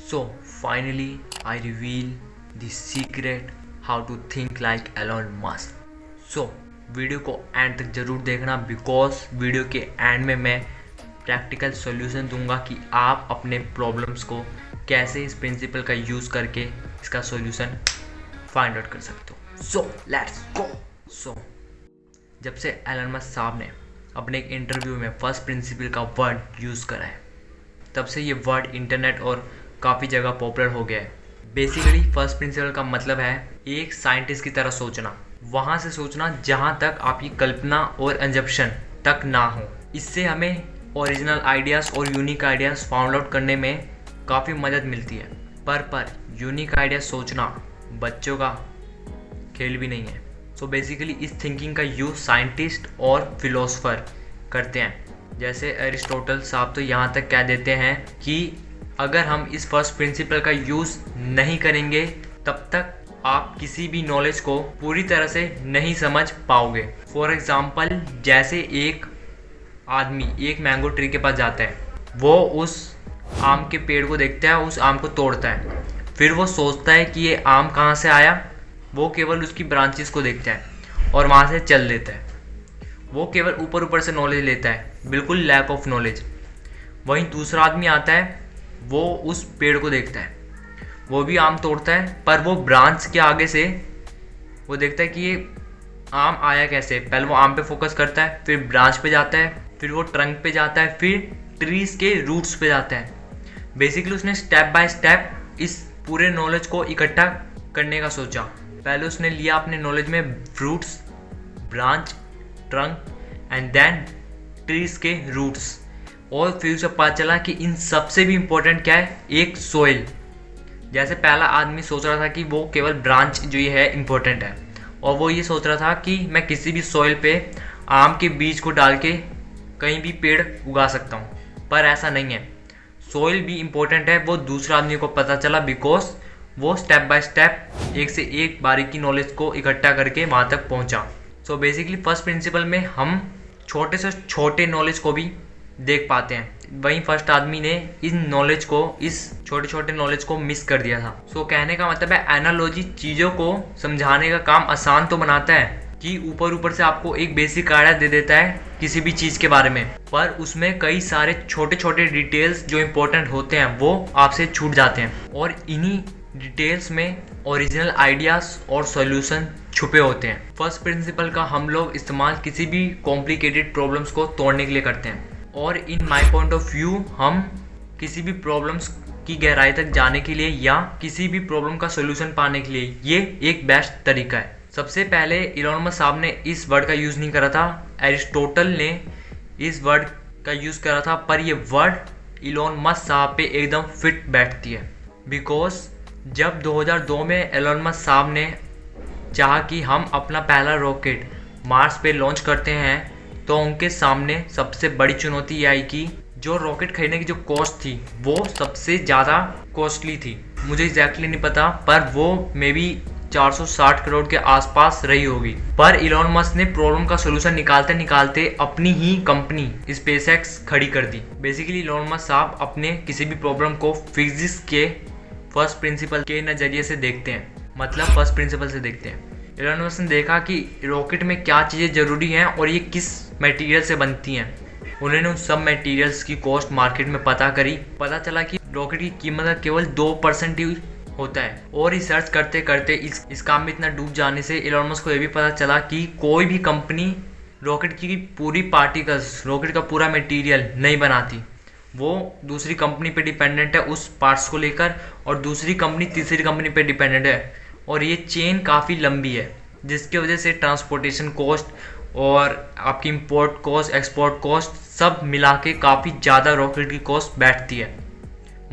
So finally I reveal the secret how to think like Elon Musk. So video को and तक ज़रूर देखना because video के and में मैं प्रैक्टिकल सॉल्यूशन दूंगा कि आप अपने प्रॉब्लम्स को कैसे इस प्रिंसिपल का यूज़ करके इसका सॉल्यूशन फाइंड आउट कर सकते हो. So let's go. सो जब से एलन मस्क साहब ने अपने एक इंटरव्यू में फर्स्ट प्रिंसिपल का वर्ड यूज़ करा है तब से ये वर्ड इंटरनेट और काफ़ी जगह पॉपुलर हो गया है. बेसिकली फर्स्ट प्रिंसिपल का मतलब है एक साइंटिस्ट की तरह सोचना, वहाँ से सोचना जहाँ तक आपकी कल्पना और अंजप्शन तक ना हो. इससे हमें ओरिजिनल आइडियाज़ और यूनिक आइडियाज़ फाउंड आउट करने में काफ़ी मदद मिलती है. पर यूनिक आइडिया सोचना बच्चों का खेल भी नहीं है. सो बेसिकली इस थिंकिंग का यूज़ साइंटिस्ट और फिलोसोफर करते हैं. जैसे एरिस्टोटल साहब तो यहाँ तक कह देते हैं कि अगर हम इस फर्स्ट प्रिंसिपल का यूज़ नहीं करेंगे तब तक आप किसी भी नॉलेज को पूरी तरह से नहीं समझ पाओगे. फॉर एग्ज़ाम्पल जैसे एक आदमी एक मैंगो ट्री के पास जाता है, वो उस आम के पेड़ को देखता है, उस आम को तोड़ता है, फिर वो सोचता है कि ये आम कहाँ से आया. वो केवल उसकी ब्रांचेस को देखता है और वहाँ से चल देता है. वो केवल ऊपर से नॉलेज लेता है, बिल्कुल लैक ऑफ नॉलेज. वहीं दूसरा आदमी आता है, वो उस पेड़ को देखता है, वो भी आम तोड़ता है, पर वो ब्रांच के आगे से वो देखता है कि ये आम आया कैसे. पहले वो आम पे फोकस करता है, फिर ब्रांच पे जाता है, फिर वो ट्रंक पे जाता है, फिर ट्रीज के रूट्स पे जाता है. बेसिकली उसने स्टेप बाय स्टेप इस पूरे नॉलेज को इकट्ठा करने का सोचा. पहले उसने लिया अपने नॉलेज में fruits, branch, trunk and then trees के रूट्स. और फिर उसे पता चला कि इन सबसे भी इम्पोर्टेंट क्या है, एक सोइल. जैसे पहला आदमी सोच रहा था कि वो केवल ब्रांच जो ये है इम्पोर्टेंट है, और वो ये सोच रहा था कि मैं किसी भी सोइल पे आम के बीज को डाल के कहीं भी पेड़ उगा सकता हूँ. पर ऐसा नहीं है, सोइल भी इम्पोर्टेंट है. वो दूसरा आदमी को पता चला बिकॉज वो स्टेप बाय स्टेप एक से एक बारीकी नॉलेज को इकट्ठा करके वहाँ तक पहुँचा. सो बेसिकली फर्स्ट प्रिंसिपल में हम छोटे से छोटे नॉलेज को भी देख पाते हैं. वहीं फर्स्ट आदमी ने इन नॉलेज को, इस छोटे छोटे नॉलेज को मिस कर दिया था. सो कहने का मतलब है एनालॉजी चीज़ों को समझाने का काम आसान तो बनाता है कि ऊपर से आपको एक बेसिक आइडिया दे देता है किसी भी चीज़ के बारे में, पर उसमें कई सारे छोटे छोटे डिटेल्स जो इम्पोर्टेंट होते हैं वो आपसे छूट जाते हैं. और इन्हीं डिटेल्स में ओरिजिनल आइडियाज़ और सॉल्यूशन छुपे होते हैं. फर्स्ट प्रिंसिपल का हम लोग इस्तेमाल किसी भी कॉम्प्लिकेटेड प्रॉब्लम्स को तोड़ने के लिए करते हैं. और in my point of view हम किसी भी प्रॉब्लम्स की गहराई तक जाने के लिए या किसी भी प्रॉब्लम का सॉल्यूशन पाने के लिए ये एक बेस्ट तरीका है. सबसे पहले इलॉन मस्क साहब ने इस वर्ड का यूज़ नहीं करा था, एरिस्टोटल ने इस वर्ड का यूज़ करा था. पर ये वर्ड इलॉन मस्क साहब पे एकदम फिट बैठती है. बिकॉज जब 2002 में इलॉन मस्क साहब ने चाहा कि हम अपना पहला रॉकेट मार्स पे लॉन्च करते हैं, तो उनके सामने सबसे बड़ी चुनौती ये आई कि जो रॉकेट खरीदने की जो कॉस्ट थी वो सबसे ज़्यादा कॉस्टली थी. मुझे एग्जैक्टली नहीं पता, पर वो मे बी 460 करोड़ के आसपास रही होगी. पर इलॉन मस्क ने प्रॉब्लम का सोल्यूशन निकालते निकालते अपनी ही कंपनी स्पेसएक्स खड़ी कर दी. बेसिकली इलॉन मस्क साहब अपने किसी भी प्रॉब्लम को फिजिक्स के फर्स्ट प्रिंसिपल के नज़रिए से देखते हैं, मतलब फर्स्ट प्रिंसिपल से देखते हैं. इलॉन मस्क ने देखा कि रॉकेट में क्या चीज़ें ज़रूरी हैं और ये किस मटेरियल से बनती हैं. उन्होंने उन सब मटेरियल्स की कॉस्ट मार्केट में पता करी. पता चला कि रॉकेट की कीमत का केवल 2% ही होता है. और रिसर्च करते करते इस काम में इतना डूब जाने से इलॉन मस्क को ये भी पता चला कि कोई भी कंपनी रॉकेट की पूरी पार्टिकल्स, रॉकेट का पूरा मटेरियल नहीं बनाती. वो दूसरी कंपनी पे डिपेंडेंट है उस पार्ट्स को लेकर, और दूसरी कंपनी तीसरी कंपनी पे डिपेंडेंट है. और ये चेन काफ़ी लंबी है, जिसकी वजह से ट्रांसपोर्टेशन कॉस्ट और आपकी इंपोर्ट कॉस्ट, एक्सपोर्ट कॉस्ट सब मिला के काफ़ी ज़्यादा रॉकेट की कॉस्ट बैठती है.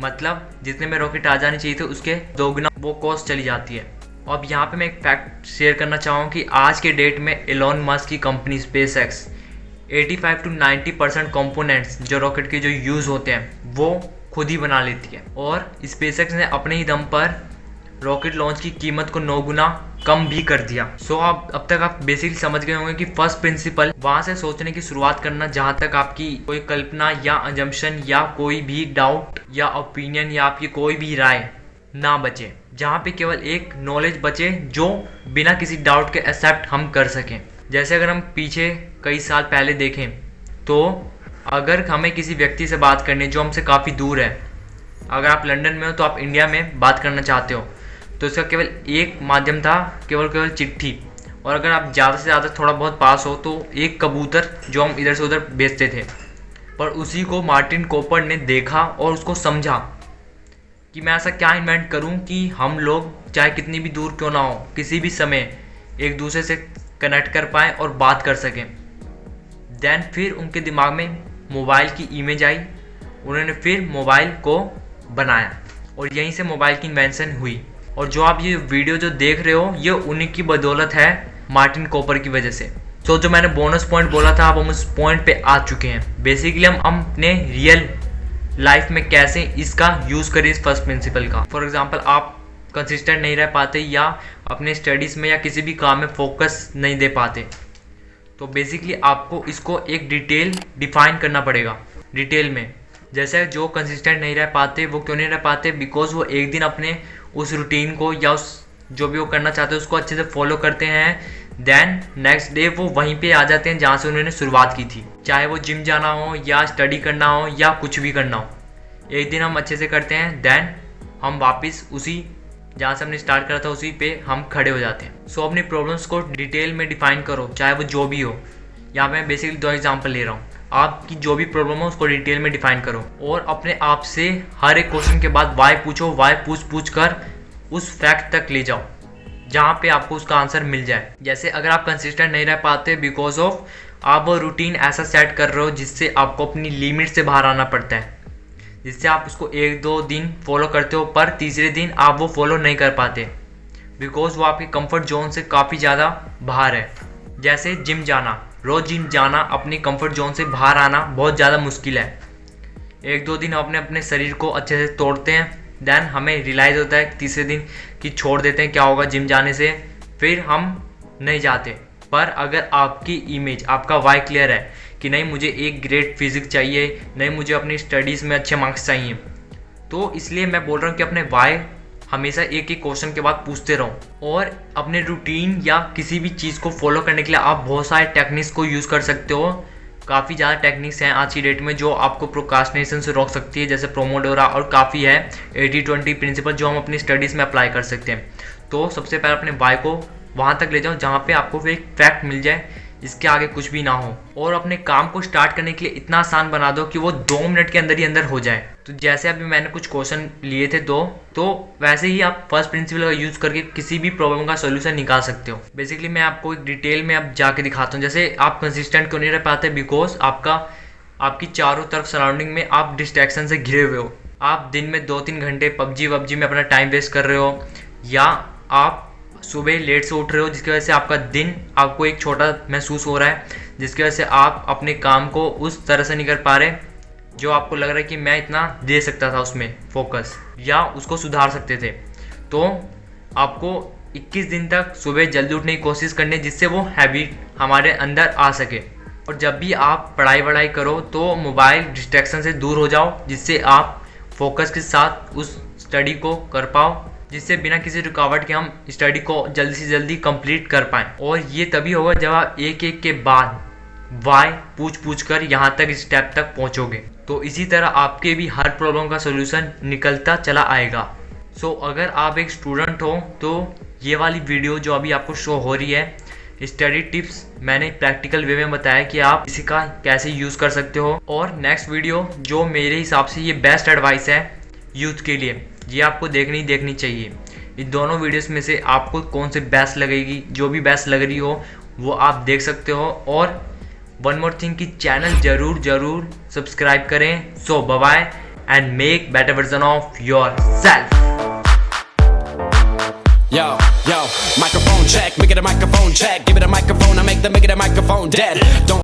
मतलब जितने में रॉकेट आ जानी चाहिए थे उसके दोगुना वो कॉस्ट चली जाती है. अब यहाँ पे मैं एक फैक्ट शेयर करना चाहूँ कि आज के डेट में एलोन मस्क की कंपनी स्पेसएक्स 85 to 90% कंपोनेंट्स जो रॉकेट के जो यूज़ होते हैं वो खुद ही बना लेती है. और स्पेसएक्स ने अपने ही दम पर रॉकेट लॉन्च की कीमत को 9 गुना कम भी कर दिया। सो आप अब तक आप बेसिकली समझ गए होंगे कि फर्स्ट प्रिंसिपल, वहां से सोचने की शुरुआत करना जहां तक आपकी कोई कल्पना या अजम्पशन या कोई भी डाउट या ओपिनियन या आपकी कोई भी राय ना बचे, जहाँ पे केवल एक नॉलेज बचे जो बिना किसी डाउट के एक्सेप्ट हम कर सकें। जैसे अगर हम पीछे कई साल पहले देखें तो अगर हमें किसी व्यक्ति से बात करनी जो हमसे काफ़ी दूर है, अगर आप लंदन में हो तो आप इंडिया में बात करना चाहते हो, तो इसका केवल एक माध्यम था, केवल चिट्ठी। और अगर आप ज़्यादा से ज़्यादा थोड़ा बहुत पास हो तो एक कबूतर जो हम इधर से उधर भेजते थे। पर उसी को मार्टिन कूपर ने देखा और उसको समझा कि मैं ऐसा क्या इन्वेंट करूं कि हम लोग चाहे कितनी भी दूर क्यों ना हो, किसी भी समय एक दूसरे से कनेक्ट कर पाएँ और बात कर सकें। देन फिर उनके दिमाग में मोबाइल की इमेज आई, उन्होंने फिर मोबाइल को बनाया और यहीं से मोबाइल की इन्वेंशन हुई। और जो आप ये वीडियो जो देख रहे हो ये उन्हीं की बदौलत है, मार्टिन कूपर की वजह से। तो जो मैंने बोनस पॉइंट बोला था अब हम उस पॉइंट पे आ चुके हैं। बेसिकली हम अपने रियल लाइफ में कैसे इसका यूज़ करें इस फर्स्ट प्रिंसिपल का। फॉर एग्जांपल आप कंसिस्टेंट नहीं रह पाते या अपने स्टडीज़ में या किसी भी काम में फोकस नहीं दे पाते, तो बेसिकली आपको इसको एक डिटेल डिफाइन करना पड़ेगा डिटेल में। जैसे जो कंसिस्टेंट नहीं रह पाते वो क्यों नहीं रह पाते, बिकॉज वो एक दिन अपने उस रूटीन को या उस जो भी वो करना चाहते हैं उसको अच्छे से फॉलो करते हैं, देन नेक्स्ट डे वो वहीं पे आ जाते हैं जहाँ से उन्होंने शुरुआत की थी। चाहे वो जिम जाना हो या स्टडी करना हो या कुछ भी करना हो, एक दिन हम अच्छे से करते हैं, देन हम वापस उसी जहाँ से हमने स्टार्ट करा था उसी पे हम खड़े हो जाते हैं। सो अपनी प्रॉब्लम्स को डिटेल में डिफाइन करो, चाहे वो जो भी हो। यहाँ पे मैं बेसिकली 2 एग्जांपल ले रहा हूँ। आपकी जो भी प्रॉब्लम हो उसको डिटेल में डिफाइन करो और अपने आप से हर एक क्वेश्चन के बाद वाई पूछो, वाई पूछ कर उस फैक्ट तक ले जाओ जहाँ पे आपको उसका आंसर मिल जाए। जैसे अगर आप कंसिस्टेंट नहीं रह पाते बिकॉज ऑफ आप वो रूटीन ऐसा सेट कर रहे हो जिससे आपको अपनी लिमिट से बाहर आना पड़ता है, जिससे आप उसको 1-2 दिन फॉलो करते हो पर तीसरे दिन आप वो फॉलो नहीं कर पाते बिकॉज वो आपके कंफर्ट जोन से काफ़ी ज़्यादा बाहर है। जैसे जिम जाना, रोज़ जिम जाना, अपनी कंफर्ट जोन से बाहर आना बहुत ज़्यादा मुश्किल है। 1-2 दिन हम अपने शरीर को अच्छे से तोड़ते हैं, देन हमें रियलाइज़ होता है तीसरे दिन कि छोड़ देते हैं, क्या होगा जिम जाने से, फिर हम नहीं जाते। पर अगर आपकी इमेज, आपका वाई क्लियर है कि नहीं मुझे एक ग्रेट फिजिक्स चाहिए, नहीं मुझे अपनी स्टडीज़ में अच्छे मार्क्स चाहिए, तो इसलिए मैं बोल रहा हूँ कि अपने वाई हमेशा एक एक क्वेश्चन के बाद पूछते रहो। और अपने रूटीन या किसी भी चीज़ को फॉलो करने के लिए आप बहुत सारे टेक्निक्स को यूज़ कर सकते हो। काफ़ी ज़्यादा टेक्निक्स हैं आज की डेट में जो आपको प्रोक्रास्टिनेशन से रोक सकती है, जैसे प्रोमोडोरा, और काफ़ी है 80-20 प्रिंसिपल जो हम अपनी स्टडीज़ में अप्लाई कर सकते हैं। तो सबसे पहले अपने वाई को वहाँ तक ले जाओ जहाँ पे आपको फिर एक फैक्ट मिल जाए, इसके आगे कुछ भी ना हो, और अपने काम को स्टार्ट करने के लिए इतना आसान बना दो कि वो 2 मिनट के अंदर ही अंदर हो जाए। तो जैसे अभी मैंने कुछ क्वेश्चन लिए थे 2, तो वैसे ही आप फर्स्ट प्रिंसिपल का यूज़ करके किसी भी प्रॉब्लम का सोल्यूशन निकाल सकते हो। बेसिकली मैं आपको एक डिटेल में अब जाके दिखाता हूँ। जैसे आप कंसिस्टेंट क्यों नहीं रह पाते, बिकॉज आपकी चारों तरफ सराउंडिंग में आप डिस्ट्रैक्शन से घिरे हुए हो। आप दिन में 2-3 घंटे पबजी में अपना टाइम वेस्ट कर रहे हो, या आप सुबह लेट से उठ रहे हो जिसकी वजह से आपका दिन आपको एक छोटा महसूस हो रहा है, जिसकी वजह से आप अपने काम को उस तरह से नहीं कर पा रहे जो आपको लग रहा है कि मैं इतना दे सकता था उसमें फोकस, या उसको सुधार सकते थे। तो आपको 21 दिन तक सुबह जल्दी उठने की कोशिश करनी है जिससे वो हैबिट हमारे अंदर आ सके। और जब भी आप पढ़ाई करो तो मोबाइल डिस्ट्रैक्शन से दूर हो जाओ, जिससे आप फोकस के साथ उस स्टडी को कर पाओ, जिससे बिना किसी रुकावट के हम स्टडी को जल्दी से जल्दी कंप्लीट कर पाएँ। और ये तभी होगा जब आप एक एक के बाद वाई पूछ कर यहाँ तक स्टेप तक पहुँचोगे। तो इसी तरह आपके भी हर प्रॉब्लम का सोल्यूशन निकलता चला आएगा। सो अगर आप एक स्टूडेंट हो तो ये वाली वीडियो जो अभी आपको शो हो रही है, स्टडी टिप्स मैंने प्रैक्टिकल वे में बताया कि आप इसी का कैसे यूज़ कर सकते हो। और नेक्स्ट वीडियो जो मेरे हिसाब से ये बेस्ट एडवाइस है यूथ के लिए, ये आपको देखनी चाहिए। इन दोनों वीडियोस में से आपको कौन से बेस्ट लगेगी, जो भी बेस्ट लग रही हो वो आप देख सकते हो। और वन मोर थिंग कि चैनल जरूर सब्सक्राइब करें। So bye bye and make better version of yourself. Yo, microphone check, make it a microphone check. Give it a microphone, I make the microphone dead. Don't